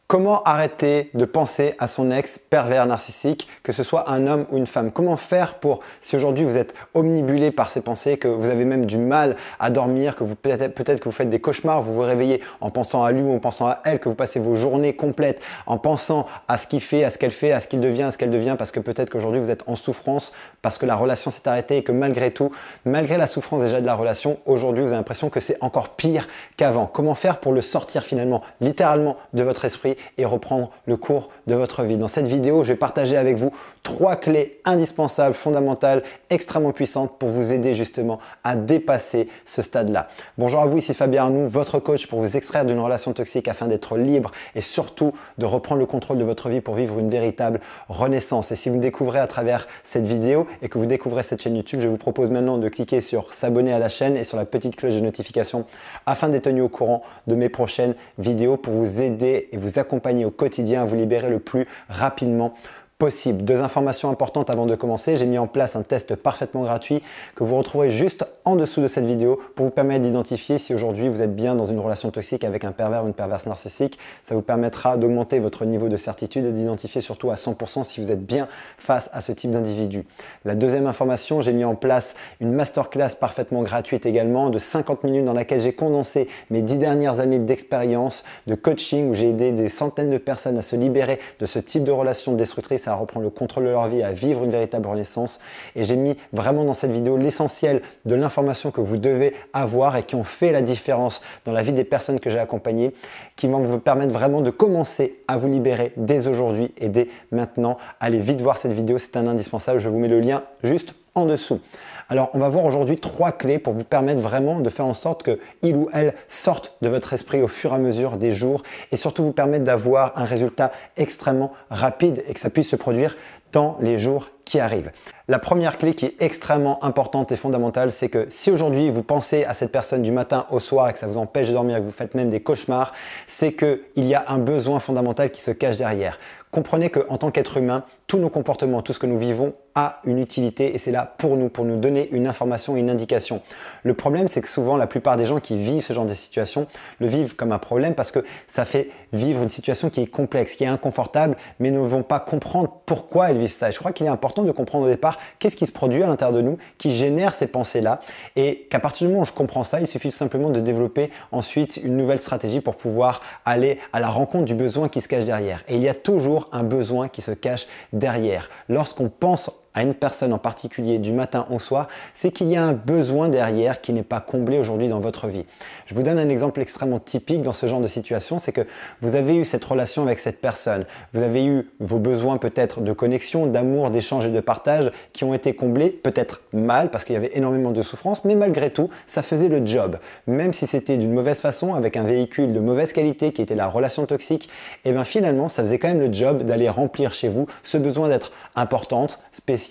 Comment arrêter de penser à son ex pervers narcissique, que ce soit un homme ou une femme? Comment faire pour, si aujourd'hui vous êtes omnibulé par ces pensées, que vous avez même du mal à dormir, que vous peut-être que vous faites des cauchemars, vous vous réveillez en pensant à lui ou en pensant à elle, que vous passez vos journées complètes en pensant à ce qu'il fait, à ce qu'elle fait, à ce qu'il devient, à ce qu'elle devient, parce que peut-être qu'aujourd'hui vous êtes en souffrance, parce que la relation s'est arrêtée et que malgré tout, malgré la souffrance déjà de la relation, aujourd'hui vous avez l'impression que c'est encore pire qu'avant. Comment faire pour le sortir finalement, littéralement, de votre esprit et reprendre le cours de votre vie? Dans cette vidéo, je vais partager avec vous 3 clés indispensables, fondamentales, extrêmement puissantes pour vous aider justement à dépasser ce stade-là. Bonjour à vous, ici Fabien Arnoux, votre coach pour vous extraire d'une relation toxique afin d'être libre et surtout de reprendre le contrôle de votre vie pour vivre une véritable renaissance. Et si vous me découvrez à travers cette vidéo et que vous découvrez cette chaîne YouTube, je vous propose maintenant de cliquer sur s'abonner à la chaîne et sur la petite cloche de notification afin d'être tenu au courant de mes prochaines vidéos pour vous aider et vous accompagner au quotidien à vous libérer le plus rapidement possible. 2 informations importantes avant de commencer. J'ai mis en place un test parfaitement gratuit que vous retrouverez juste en dessous de cette vidéo pour vous permettre d'identifier si aujourd'hui vous êtes bien dans une relation toxique avec un pervers ou une perverse narcissique. Ça vous permettra d'augmenter votre niveau de certitude et d'identifier surtout à 100% si vous êtes bien face à ce type d'individu. La deuxième information, j'ai mis en place une masterclass parfaitement gratuite également de 50 minutes dans laquelle j'ai condensé mes 10 dernières années d'expérience de coaching où j'ai aidé des centaines de personnes à se libérer de ce type de relation destructrice, à reprendre le contrôle de leur vie, à vivre une véritable renaissance. Et j'ai mis vraiment dans cette vidéo l'essentiel de l'information que vous devez avoir et qui ont fait la différence dans la vie des personnes que j'ai accompagnées, qui vont vous permettre vraiment de commencer à vous libérer dès aujourd'hui et dès maintenant. Allez vite voir cette vidéo, c'est un indispensable. Je vous mets le lien juste en dessous. Alors, on va voir aujourd'hui 3 clés pour vous permettre vraiment de faire en sorte que il ou elle sorte de votre esprit au fur et à mesure des jours et surtout vous permettre d'avoir un résultat extrêmement rapide et que ça puisse se produire dans les jours qui arrivent. La première clé qui est extrêmement importante et fondamentale, c'est que si aujourd'hui vous pensez à cette personne du matin au soir et que ça vous empêche de dormir et que vous faites même des cauchemars, c'est qu'il y a un besoin fondamental qui se cache derrière. Comprenez qu'en tant qu'être humain, tous nos comportements, tout ce que nous vivons a une utilité et c'est là pour nous donner une information et une indication. Le problème, c'est que souvent, la plupart des gens qui vivent ce genre de situation le vivent comme un problème parce que ça fait vivre une situation qui est complexe, qui est inconfortable, mais ne vont pas comprendre pourquoi elles vivent ça. Et je crois qu'il est important de comprendre au départ qu'est-ce qui se produit à l'intérieur de nous, qui génère ces pensées-là et qu'à partir du moment où je comprends ça, il suffit tout simplement de développer ensuite une nouvelle stratégie pour pouvoir aller à la rencontre du besoin qui se cache derrière. Et il y a toujours un besoin qui se cache derrière. Lorsqu'on pense à une personne en particulier du matin au soir, c'est qu'il y a un besoin derrière qui n'est pas comblé aujourd'hui dans votre vie. Je vous donne un exemple extrêmement typique dans ce genre de situation, c'est que vous avez eu cette relation avec cette personne, vous avez eu vos besoins peut-être de connexion, d'amour, d'échange et de partage qui ont été comblés, peut-être mal parce qu'il y avait énormément de souffrance, mais malgré tout, ça faisait le job. Même si c'était d'une mauvaise façon, avec un véhicule de mauvaise qualité qui était la relation toxique, et bien finalement, ça faisait quand même le job d'aller remplir chez vous ce besoin d'être importante, spéciale,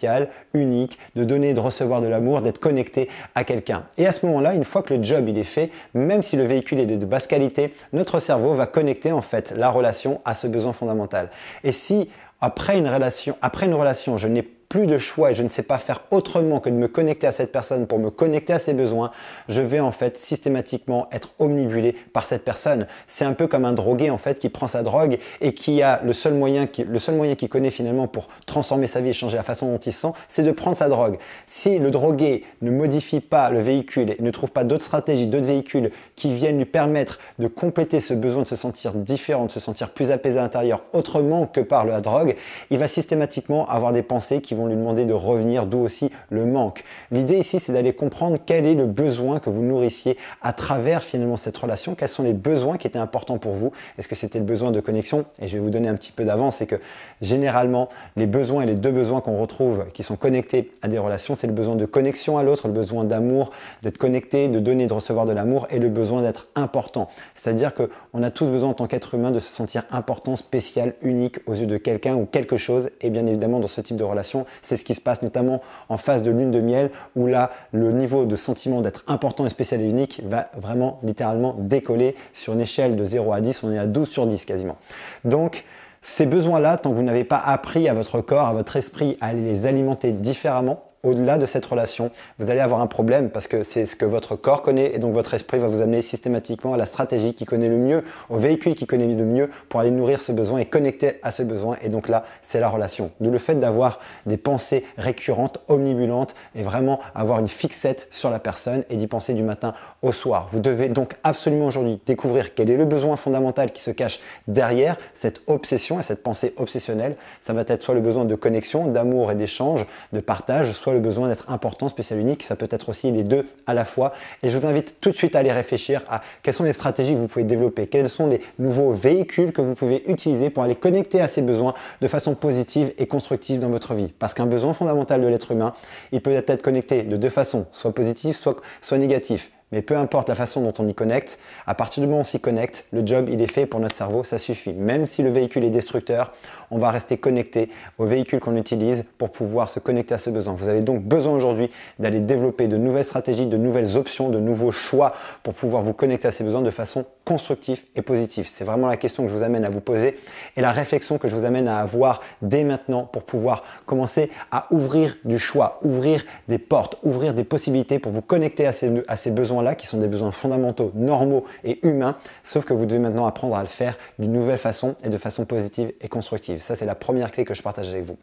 unique, de donner et de recevoir de l'amour, d'être connecté à quelqu'un. Et à ce moment-là, une fois que le job il est fait, même si le véhicule est de basse qualité, notre cerveau va connecter en fait la relation à ce besoin fondamental. Et si après une relation, je n'ai plus de choix et je ne sais pas faire autrement que de me connecter à cette personne pour me connecter à ses besoins, je vais en fait systématiquement être omnibulé par cette personne. C'est un peu comme un drogué en fait qui prend sa drogue et qui a le seul moyen qu'il connaît finalement pour transformer sa vie et changer la façon dont il se sent, c'est de prendre sa drogue. Si le drogué ne modifie pas le véhicule et ne trouve pas d'autres stratégies, d'autres véhicules qui viennent lui permettre de compléter ce besoin de se sentir différent, de se sentir plus apaisé à l'intérieur autrement que par la drogue, il va systématiquement avoir des pensées qui vont lui demander de revenir, d'où aussi le manque. L'idée ici, c'est d'aller comprendre quel est le besoin que vous nourrissiez à travers finalement cette relation, quels sont les besoins qui étaient importants pour vous. Est-ce que c'était le besoin de connexion? Et je vais vous donner un petit peu d'avance, c'est que généralement, les besoins et les 2 besoins qu'on retrouve qui sont connectés à des relations, c'est le besoin de connexion à l'autre, le besoin d'amour, d'être connecté, de donner, de recevoir de l'amour et le besoin d'être important. C'est-à-dire qu'on a tous besoin en tant qu'être humain de se sentir important, spécial, unique aux yeux de quelqu'un ou quelque chose. Et bien évidemment, dans ce type de relation, c'est ce qui se passe notamment en phase de lune de miel où là, le niveau de sentiment d'être important et spécial et unique va vraiment littéralement décoller sur une échelle de 0 à 10, on est à 12 sur 10 quasiment. Donc, ces besoins-là, tant que vous n'avez pas appris à votre corps, à votre esprit à aller les alimenter différemment, au-delà de cette relation, vous allez avoir un problème parce que c'est ce que votre corps connaît et donc votre esprit va vous amener systématiquement à la stratégie qui connaît le mieux, au véhicule qui connaît le mieux pour aller nourrir ce besoin et connecter à ce besoin. Et donc là, c'est la relation. D'où le fait d'avoir des pensées récurrentes, omnibulantes et vraiment avoir une fixette sur la personne et d'y penser du matin au soir. Vous devez donc absolument aujourd'hui découvrir quel est le besoin fondamental qui se cache derrière cette obsession et cette pensée obsessionnelle. Ça va être soit le besoin de connexion, d'amour et d'échange, de partage, soit le besoin d'être important, spécial, unique. Ça peut être aussi les deux à la fois. Et je vous invite tout de suite à aller réfléchir à quelles sont les stratégies que vous pouvez développer, quels sont les nouveaux véhicules que vous pouvez utiliser pour aller connecter à ces besoins de façon positive et constructive dans votre vie. Parce qu'un besoin fondamental de l'être humain, il peut être connecté de deux façons, soit positif, soit négatif. Mais peu importe la façon dont on y connecte, à partir du moment où on s'y connecte, le job il est fait pour notre cerveau, ça suffit. Même si le véhicule est destructeur, on va rester connecté au véhicule qu'on utilise pour pouvoir se connecter à ce besoin. Vous avez donc besoin aujourd'hui d'aller développer de nouvelles stratégies, de nouvelles options, de nouveaux choix pour pouvoir vous connecter à ces besoins de façon constructive et positive. C'est vraiment la question que je vous amène à vous poser et la réflexion que je vous amène à avoir dès maintenant pour pouvoir commencer à ouvrir du choix, ouvrir des portes, ouvrir des possibilités pour vous connecter à ces besoins-là qui sont des besoins fondamentaux, normaux et humains, sauf que vous devez maintenant apprendre à le faire d'une nouvelle façon et de façon positive et constructive. Ça, c'est la première clé que je partage avec vous.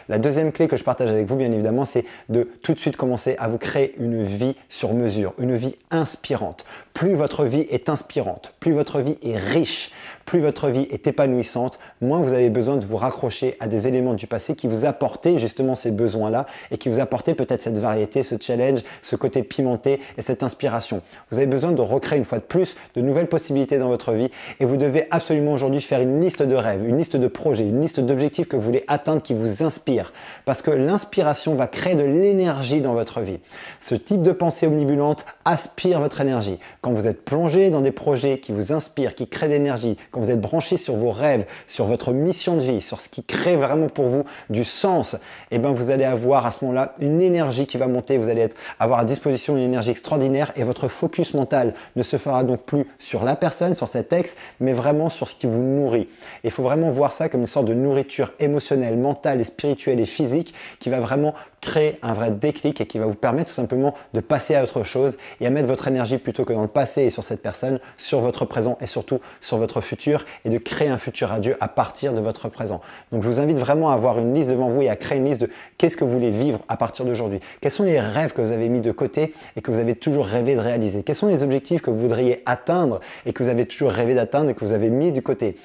La deuxième clé que je partage avec vous, bien évidemment, c'est de tout de suite commencer à vous créer une vie sur mesure, une vie inspirante. Plus votre vie est inspirante, plus votre vie est riche, plus votre vie est épanouissante, moins vous avez besoin de vous raccrocher à des éléments du passé qui vous apportaient justement ces besoins-là et qui vous apportaient peut-être cette variété, ce challenge, ce côté pimenté et cette inspiration. Vous avez besoin de recréer une fois de plus de nouvelles possibilités dans votre vie et vous devez absolument aujourd'hui faire une liste de rêves, une liste de projets, une liste d'objectifs que vous voulez atteindre qui vous inspirent parce que l'inspiration va créer de l'énergie dans votre vie. Ce type de pensée omnibulante aspire votre énergie. Quand vous êtes plongé dans des projets qui vous inspirent, qui créent de l'énergie, quand vous êtes branché sur vos rêves, sur votre mission de vie, sur ce qui crée vraiment pour vous du sens, et bien vous allez avoir à ce moment-là une énergie qui va monter, vous allez avoir à disposition une énergie extraordinaire et votre focus mental ne se fera donc plus sur la personne, sur cet ex, mais vraiment sur ce qui vous nourrit. Il faut vraiment voir ça comme une sorte de nourriture émotionnelle, mentale et spirituelle et physique qui va vraiment créer un vrai déclic et qui va vous permettre tout simplement de passer à autre chose et à mettre votre énergie plutôt que dans le passé et sur cette personne, sur votre présent et surtout sur votre futur et de créer un futur à Dieu à partir de votre présent. Donc je vous invite vraiment à avoir une liste devant vous et à créer une liste de qu'est-ce que vous voulez vivre à partir d'aujourd'hui. Quels sont les rêves que vous avez mis de côté et que vous avez toujours rêvé de réaliser? Quels sont les objectifs que vous voudriez atteindre et que vous avez toujours rêvé d'atteindre et que vous avez mis de côté?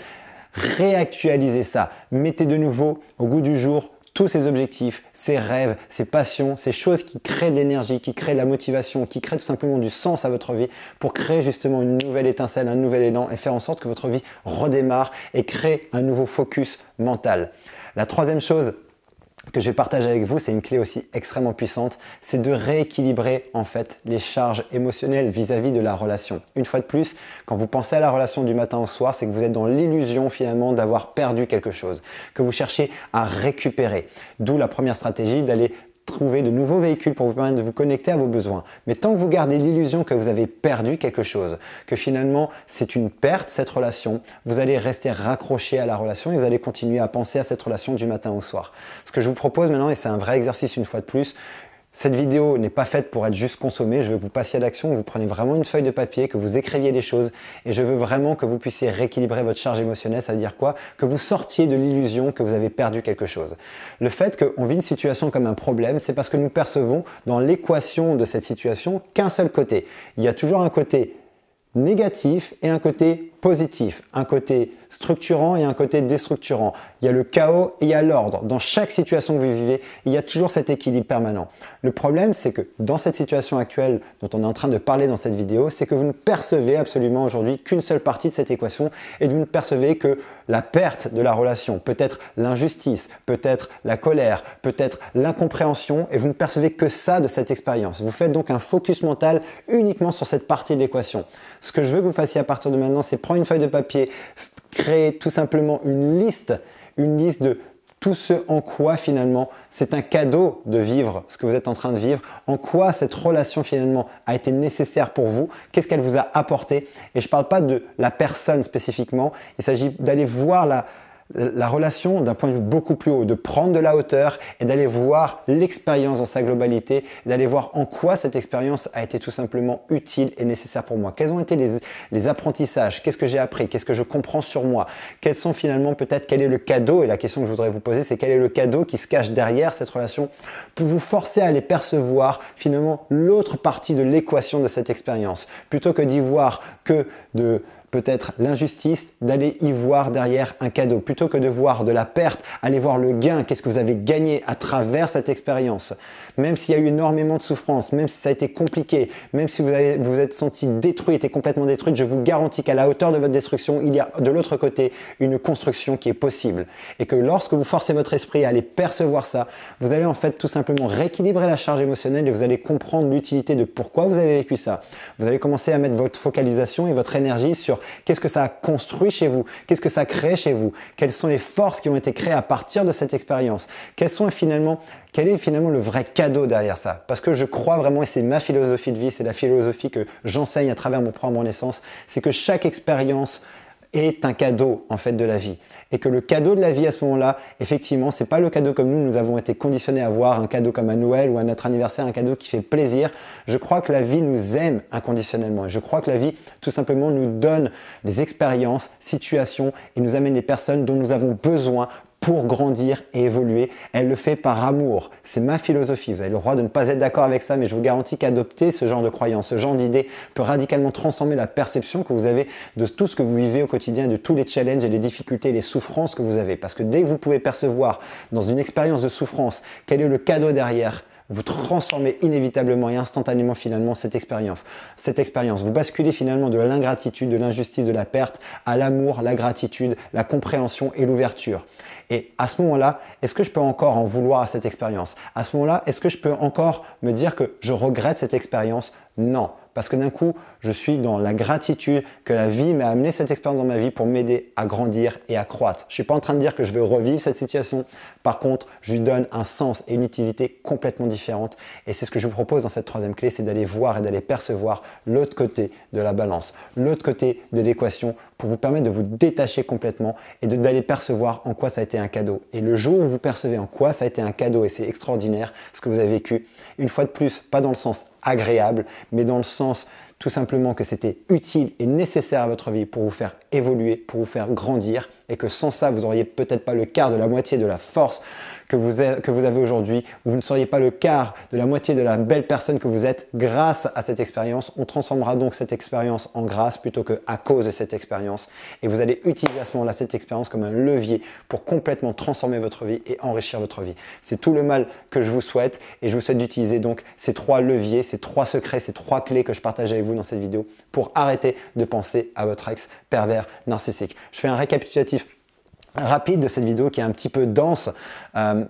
Réactualisez ça, mettez de nouveau au goût du jour tous ces objectifs, ces rêves, ces passions, ces choses qui créent de l'énergie, qui créent de la motivation, qui créent tout simplement du sens à votre vie pour créer justement une nouvelle étincelle, un nouvel élan et faire en sorte que votre vie redémarre et crée un nouveau focus mental. La troisième chose que je vais partager avec vous, c'est une clé aussi extrêmement puissante, c'est de rééquilibrer en fait les charges émotionnelles vis-à-vis de la relation. Une fois de plus, quand vous pensez à la relation du matin au soir, c'est que vous êtes dans l'illusion finalement d'avoir perdu quelque chose, que vous cherchez à récupérer. D'où la première stratégie d'aller trouver de nouveaux véhicules pour vous permettre de vous connecter à vos besoins. Mais tant que vous gardez l'illusion que vous avez perdu quelque chose, que finalement c'est une perte cette relation, vous allez rester raccroché à la relation et vous allez continuer à penser à cette relation du matin au soir. Ce que je vous propose maintenant, et c'est un vrai exercice une fois de plus, cette vidéo n'est pas faite pour être juste consommée, je veux que vous passiez à l'action, que vous preniez vraiment une feuille de papier, que vous écriviez les choses et je veux vraiment que vous puissiez rééquilibrer votre charge émotionnelle. Ça veut dire quoi? Que vous sortiez de l'illusion que vous avez perdu quelque chose. Le fait qu'on vit une situation comme un problème, c'est parce que nous percevons dans l'équation de cette situation qu'un seul côté. Il y a toujours un côté négatif et un côté positif, un côté structurant et un côté déstructurant. Il y a le chaos et il y a l'ordre. Dans chaque situation que vous vivez, il y a toujours cet équilibre permanent. Le problème, c'est que dans cette situation actuelle dont on est en train de parler dans cette vidéo, c'est que vous ne percevez absolument aujourd'hui qu'une seule partie de cette équation et vous ne percevez que la perte de la relation, peut-être l'injustice, peut-être la colère, peut-être l'incompréhension et vous ne percevez que ça de cette expérience. Vous faites donc un focus mental uniquement sur cette partie de l'équation. Ce que je veux que vous fassiez à partir de maintenant, c'est prendre une feuille de papier, créer tout simplement une liste de tout ce en quoi finalement c'est un cadeau de vivre ce que vous êtes en train de vivre, en quoi cette relation finalement a été nécessaire pour vous, qu'est-ce qu'elle vous a apporté. Et je ne parle pas de la personne spécifiquement, il s'agit d'aller voir la relation d'un point de vue beaucoup plus haut, de prendre de la hauteur et d'aller voir l'expérience dans sa globalité, d'aller voir en quoi cette expérience a été tout simplement utile et nécessaire pour moi. Quels ont été les apprentissages? Qu'est-ce que j'ai appris? Qu'est-ce que je comprends sur moi? Quels sont finalement peut-être, quel est le cadeau? Et la question que je voudrais vous poser, c'est quel est le cadeau qui se cache derrière cette relation pour vous forcer à aller percevoir finalement l'autre partie de l'équation de cette expérience. Plutôt que d'y voir que de peut-être l'injustice, d'aller y voir derrière un cadeau. Plutôt que de voir de la perte, allez voir le gain. Qu'est-ce que vous avez gagné à travers cette expérience? Même s'il y a eu énormément de souffrance, même si ça a été compliqué, même si vous êtes senti détruite et complètement détruite, je vous garantis qu'à la hauteur de votre destruction, il y a de l'autre côté une construction qui est possible. Et que lorsque vous forcez votre esprit à aller percevoir ça, vous allez en fait tout simplement rééquilibrer la charge émotionnelle et vous allez comprendre l'utilité de pourquoi vous avez vécu ça. Vous allez commencer à mettre votre focalisation et votre énergie sur qu'est-ce que ça a construit chez vous, qu'est-ce que ça crée chez vous, quelles sont les forces qui ont été créées à partir de cette expérience, quel est finalement le vrai cadeau derrière ça? Parce que je crois vraiment, et c'est ma philosophie de vie, c'est la philosophie que j'enseigne à travers mon programme Renaissance, c'est que chaque expérience est un cadeau en fait de la vie. Et que le cadeau de la vie à ce moment-là, effectivement, c'est pas le cadeau comme nous avons été conditionnés à voir, un cadeau comme à Noël ou à notre anniversaire, un cadeau qui fait plaisir. Je crois que la vie nous aime inconditionnellement. Et je crois que la vie, tout simplement, nous donne des expériences, situations et nous amène les personnes dont nous avons besoin pour grandir et évoluer. Elle le fait par amour. C'est ma philosophie. Vous avez le droit de ne pas être d'accord avec ça, mais je vous garantis qu'adopter ce genre de croyance, ce genre d'idée peut radicalement transformer la perception que vous avez de tout ce que vous vivez au quotidien, de tous les challenges et les difficultés et les souffrances que vous avez. Parce que dès que vous pouvez percevoir dans une expérience de souffrance quel est le cadeau derrière, vous transformez inévitablement et instantanément finalement cette expérience. Vous basculez finalement de l'ingratitude, de l'injustice, de la perte à l'amour, la gratitude, la compréhension et l'ouverture. Et à ce moment-là, est-ce que je peux encore en vouloir à cette expérience? À ce moment-là, est-ce que je peux encore me dire que je regrette cette expérience? Non. Parce que d'un coup, je suis dans la gratitude que la vie m'a amené cette expérience dans ma vie pour m'aider à grandir et à croître. Je ne suis pas en train de dire que je vais revivre cette situation. Par contre, je lui donne un sens et une utilité complètement différente. Et c'est ce que je vous propose dans cette troisième clé, c'est d'aller voir et d'aller percevoir l'autre côté de la balance, l'autre côté de l'équation pour vous permettre de vous détacher complètement et d'aller percevoir en quoi ça a été un cadeau. Et le jour où vous percevez en quoi ça a été un cadeau et c'est extraordinaire ce que vous avez vécu, une fois de plus, pas dans le sens agréable, mais dans le sens tout simplement que c'était utile et nécessaire à votre vie pour vous faire évoluer, pour vous faire grandir et que sans ça, vous n'auriez peut-être pas le quart de la moitié de la force que vous avez aujourd'hui, ou vous ne seriez pas le quart de la moitié de la belle personne que vous êtes grâce à cette expérience. On transformera donc cette expérience en grâce plutôt qu'à cause de cette expérience. Et vous allez utiliser à ce moment-là cette expérience comme un levier pour complètement transformer votre vie et enrichir votre vie. C'est tout le mal que je vous souhaite et je vous souhaite d'utiliser donc ces trois leviers, ces trois secrets, ces trois clés que je partage avec vous dans cette vidéo pour arrêter de penser à votre ex pervers narcissique. Je fais un récapitulatif rapide de cette vidéo qui est un petit peu dense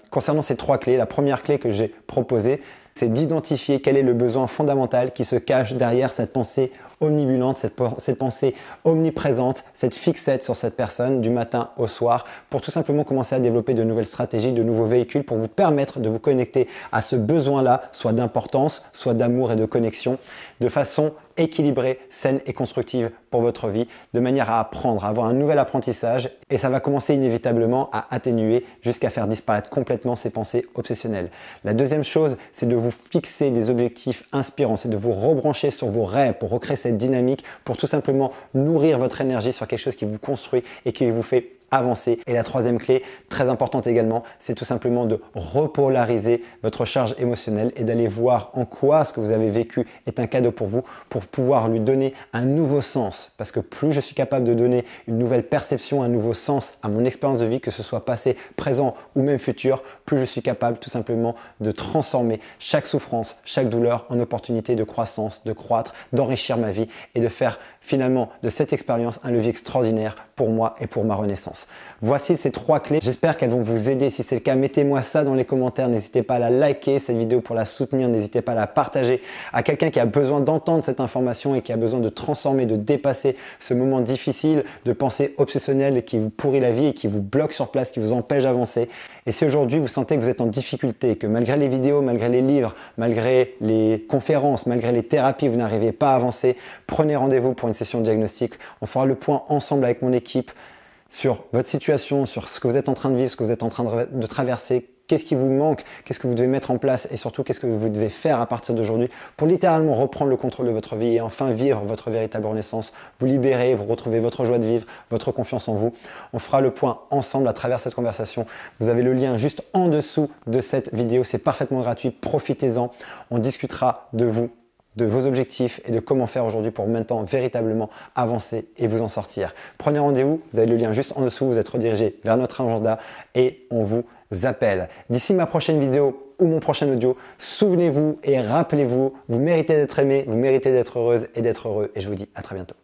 concernant ces trois clés. La première clé que j'ai proposée, c'est d'identifier quel est le besoin fondamental qui se cache derrière cette pensée omnibulante, cette pensée omniprésente, cette fixette sur cette personne du matin au soir pour tout simplement commencer à développer de nouvelles stratégies, de nouveaux véhicules pour vous permettre de vous connecter à ce besoin-là, soit d'importance, soit d'amour et de connexion, de façon équilibrée, saine et constructive pour votre vie, de manière à apprendre, à avoir un nouvel apprentissage et ça va commencer inévitablement à atténuer jusqu'à faire disparaître complètement ces pensées obsessionnelles. La deuxième chose, c'est de vous fixer des objectifs inspirants, c'est de vous rebrancher sur vos rêves pour recréer cette dynamique, pour tout simplement nourrir votre énergie sur quelque chose qui vous construit et qui vous fait avancer. Et la troisième clé, très importante également, c'est tout simplement de repolariser votre charge émotionnelle et d'aller voir en quoi ce que vous avez vécu est un cadeau pour vous, pour pouvoir lui donner un nouveau sens. Parce que plus je suis capable de donner une nouvelle perception, un nouveau sens à mon expérience de vie, que ce soit passé, présent ou même futur, plus je suis capable tout simplement de transformer chaque souffrance, chaque douleur en opportunité de croissance, de croître, d'enrichir ma vie et de faire finalement de cette expérience un levier extraordinaire pour moi et pour ma renaissance. Voici ces trois clés. J'espère qu'elles vont vous aider. Si c'est le cas, mettez-moi ça dans les commentaires. N'hésitez pas à la liker, cette vidéo, pour la soutenir. N'hésitez pas à la partager à quelqu'un qui a besoin d'entendre cette information et qui a besoin de transformer, de dépasser ce moment difficile de pensée obsessionnelle qui vous pourrit la vie et qui vous bloque sur place, qui vous empêche d'avancer. Et si aujourd'hui vous sentez que vous êtes en difficulté, que malgré les vidéos, malgré les livres, malgré les conférences, malgré les thérapies, vous n'arrivez pas à avancer, prenez rendez-vous pour une session de diagnostic. On fera le point ensemble avec mon équipe. sur votre situation, sur ce que vous êtes en train de vivre, ce que vous êtes en train de traverser, qu'est-ce qui vous manque, qu'est-ce que vous devez mettre en place et surtout qu'est-ce que vous devez faire à partir d'aujourd'hui pour littéralement reprendre le contrôle de votre vie et enfin vivre votre véritable renaissance, vous libérer, vous retrouver votre joie de vivre, votre confiance en vous. On fera le point ensemble à travers cette conversation. Vous avez le lien juste en dessous de cette vidéo, c'est parfaitement gratuit, profitez-en. On discutera de vous, de vos objectifs et de comment faire aujourd'hui pour maintenant véritablement avancer et vous en sortir. Prenez rendez-vous, vous avez le lien juste en dessous, vous êtes redirigé vers notre agenda et on vous appelle. D'ici ma prochaine vidéo ou mon prochain audio, souvenez-vous et rappelez-vous, vous méritez d'être aimé, vous méritez d'être heureuse et d'être heureux et je vous dis à très bientôt.